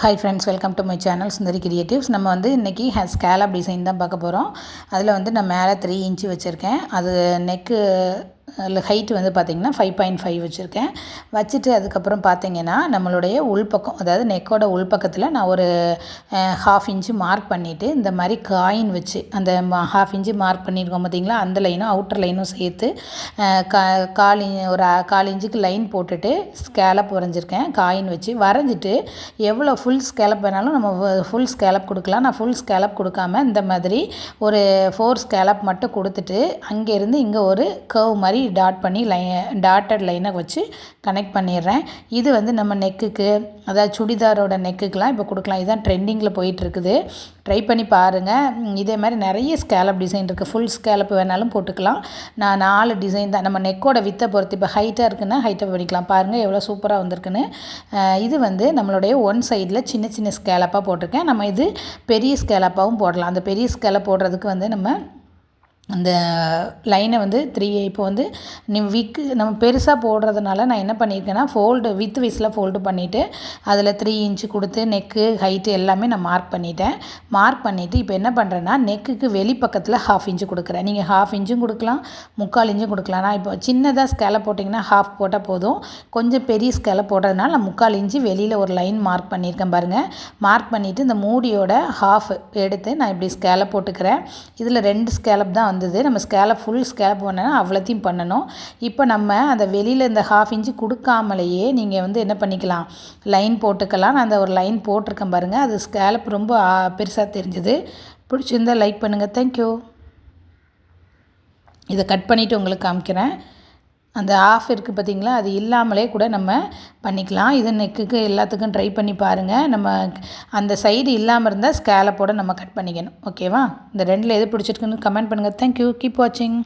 Hi friends, welcome to my channel Sundari creatives. நம்ம வந்து இன்றைக்கி ஸ்கேலப் டிசைன் தான் பார்க்க போகிறோம். அதில் வந்து நான் மேலே 3 இன்ச்சு வச்சுருக்கேன். அது நெக்கு ஹைட்டு வந்து பார்த்திங்கன்னா 5.5 வச்சுருக்கேன். வச்சுட்டு அதுக்கப்புறம் பார்த்திங்கன்னா நம்மளுடைய உள்பக்கம், அதாவது நெக்கோட உள்பக்கத்தில் நான் ஒரு 1/2 இன்ச்சு மார்க் பண்ணிவிட்டு இந்த மாதிரி காயின் வச்சு அந்த 1/2 இன்ச்சு மார்க் பண்ணியிருக்கோம் பார்த்திங்களா, அந்த லைனும் அவுட்டர் லைனும் சேர்த்து ஒரு 1/4 இன்ச்சுக்கு லைன் போட்டுட்டு ஸ்கேலப் வரைஞ்சிருக்கேன். காயின் வச்சு வரைஞ்சிட்டு எவ்வளோ ஃபுல் ஸ்கேலப் வேணாலும் நம்ம ஃபுல் ஸ்கேலப் கொடுக்கலாம். நான் ஃபுல் ஸ்கேலப் கொடுக்காம இந்த மாதிரி ஒரு 4 ஸ்கேலப் மட்டும் கொடுத்துட்டு அங்கேருந்து இங்கே ஒரு கர்வ் மாதிரி டாட்டட் லைனை வச்சு கனெக்ட் பண்ணிடுறேன். இது வந்து நம்ம நெக்குக்கு, அதாவது சுடிதாரோட நெக்குக்கெலாம் இப்போ கொடுக்கலாம். இதுதான் ட்ரெண்டிங்கில் போயிட்டுருக்குது. ட்ரை பண்ணி பாருங்கள். இதே மாதிரி நிறைய ஸ்கேலப் டிசைன் இருக்குது. ஃபுல் ஸ்கேலப் வேணாலும் போட்டுக்கலாம். நான் 4 டிசைன் தான், நம்ம நெக்கோட வித்தை பொறுத்து. இப்போ ஹைட்டாக இருக்குன்னா ஹைட்டாக பண்ணிக்கலாம். பாருங்கள் எவ்வளோ சூப்பராக வந்திருக்குன்னு. இது வந்து நம்மளுடைய ஒன் சைடில் சின்ன சின்ன ஸ்கேலப்பாக போட்டிருக்கேன். நம்ம இது பெரிய ஸ்கேலப்பாகவும் போடலாம். அந்த பெரிய ஸ்கேலப் போடுறதுக்கு வந்து நம்ம அந்த லைனை வந்து இப்போ வந்து நம்ம பெருசாக போடுறதுனால நான் என்ன பண்ணியிருக்கேன்னா வித் வைஸில் ஃபோல்டு பண்ணிவிட்டு அதில் 3 இன்ச்சு கொடுத்து நெக்கு ஹைட்டு எல்லாமே நான் மார்க் பண்ணிவிட்டு இப்போ என்ன பண்ணுறேன்னா நெக்குக்கு வெளிப்பக்கத்தில் 1/2 இன்ச்சு கொடுக்குறேன். நீங்கள் 1/2 இன்ச்சும் கொடுக்கலாம், 3/4 இன்ச்சும் கொடுக்கலாம். நான் இப்போ சின்னதாக ஸ்கேலப் போட்டிங்கன்னா 1/2 போட்டால் போதும். கொஞ்சம் பெரிய ஸ்கேலப் போடுறதுனால நான் 3/4 இன்ச்சு வெளியில் ஒரு லைன் மார்க் பண்ணியிருக்கேன் பாருங்கள். மார்க் பண்ணிவிட்டு இந்த மூடியோட 1/2 எடுத்து நான் இப்படி ஸ்கேலப் போட்டுக்கிறேன். இதில் 2 ஸ்கேலப் தான் வந்தது. நம்ம ஃபுல் ஸ்கேலப் பண்ணனா அவ்வளோத்தையும் பண்ணணும். இப்போ நம்ம அந்த வெளியில் இந்த 1/2 இன்ச்சு கொடுக்காமலேயே நீங்கள் வந்து என்ன பண்ணிக்கலாம், லைன் போட்டுக்கலாம். நான் அந்த ஒரு லைன் போட்டிருக்கேன் பாருங்கள். அது ஸ்கேலப் ரொம்ப பெருசாக தெரிஞ்சுது. பிடிச்சிருந்தால் லைக் பண்ணுங்கள். தேங்க்யூ. இதை கட் பண்ணிவிட்டு உங்களுக்கு காமிக்கிறேன். அந்த 1/2 இருக்குது பார்த்திங்களா, அது இல்லாமலே கூட நம்ம பண்ணிக்கலாம். இது நெக்குக்கு எல்லாத்துக்கும் ட்ரை பண்ணி பாருங்கள். நம்ம அந்த சைடு இல்லாமல் இருந்தால் ஸ்கேலப்போடு நம்ம கட் பண்ணிக்கணும். ஓகேவா? இந்த 2ல் எது பிடிச்சிருக்குன்னு கமெண்ட் பண்ணுங்கள். தேங்க்யூ. கீப் வாட்சிங்.